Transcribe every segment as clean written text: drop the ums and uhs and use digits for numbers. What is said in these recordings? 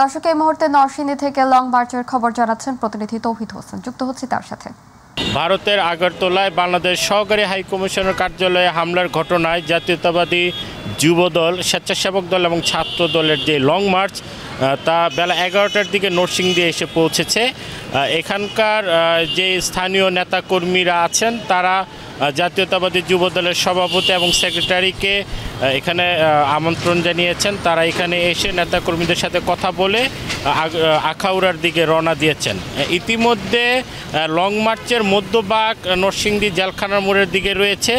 দর্শক এই মুহূর্তে নরসিংদী থেকে লং মার্চের খবর জানাচ্ছেন প্রতিনিধি তৌহিদ হোসেন, যুক্ত হচ্ছে তার সাথে। ভারতের আগরতলায় বাংলাদেশ সহকারী হাই কমিশনার কার্যালয়ে হামলার ঘটনায় জাতীয়তাবাদী যুবদল, স্বেচ্ছাসেবক দল এবং ছাত্র দলের যে লং মার্চ তা বেলা 11টার দিকে নরসিংদী এসে পৌঁছেছে। এখানকার যে স্থানীয় নেতাকর্মীরা আছেন তারা জাতীয়তাবাদী যুবদলের সভাপতি এবং সেক্রেটারিকে এখানে আমন্ত্রণ জানিয়েছেন। তারা এখানে এসে নেতাকর্মীদের সাথে কথা বলে আখাউড়ার দিকে রওনা দিয়েছেন। ইতিমধ্যে লং মার্চের মধ্যভাগ নরসিংদী জেলখানার মোড়ের দিকে রয়েছে।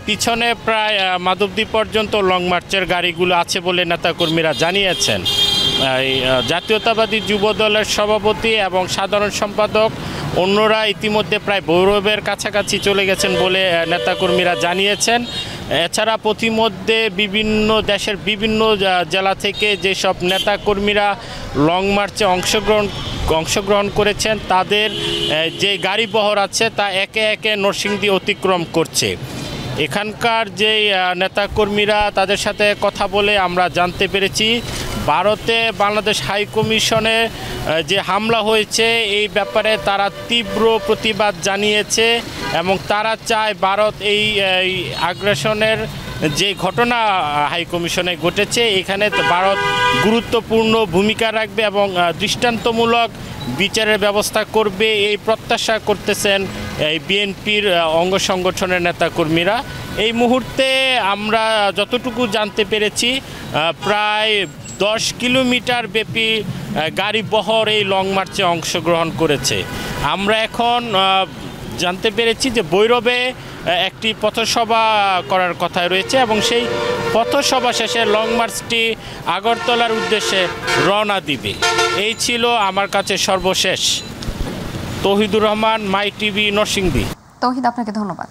পিছনে প্রায় মাধবদী পর্যন্ত লং মার্চের গাড়িগুলো আছে বলে নেতাকর্মীরা জানিয়েছেন। জাতীয়তাবাদী যুবদলের সভাপতি এবং সাধারণ সম্পাদক অন্যরা ইতিমধ্যে প্রায় ভৈরবের কাছাকাছি চলে গেছেন বলে নেতাকর্মীরা জানিয়েছেন। এছাড়া প্রতিমধ্যে বিভিন্ন দেশের বিভিন্ন জেলা থেকে যেসব নেতাকর্মীরা লং মার্চে অংশগ্রহণ করেছেন তাদের যে গাড়ি বহর আছে তা একে একে নরসিংদী অতিক্রম করছে। এখানকার যে নেতাকর্মীরা তাদের সাথে কথা বলে আমরা জানতে পেরেছি ভারতে বাংলাদেশ হাই কমিশনে যে হামলা হয়েছে এই ব্যাপারে তারা তীব্র প্রতিবাদ জানিয়েছে এবং তারা চায় ভারত এই আগ্রাসনের যে ঘটনা হাই কমিশনে ঘটেছে এখানে ভারত গুরুত্বপূর্ণ ভূমিকা রাখবে এবং দৃষ্টান্তমূলক বিচারের ব্যবস্থা করবে এই প্রত্যাশা করতেছেন এই বিএনপির অঙ্গ সংগঠনের নেতাকর্মীরা। এই মুহূর্তে আমরা যতটুকু জানতে পেরেছি প্রায় 10 কিলোমিটার ব্যাপী গাড়ি বহর এই লং মার্চে অংশগ্রহণ করেছে। আমরা এখন জানতে পেরেছি যে ভৈরবে একটি পথসভা করার কথা রয়েছে এবং সেই পথসভা শেষে লং মার্চটি আগরতলার উদ্দেশ্যে রওনা দিবে। এই ছিল আমার কাছে সর্বশেষ। তৌহিদুর রহমান, মাই টিভি, নরসিংদী। তৌহিদ, আপনাকে ধন্যবাদ।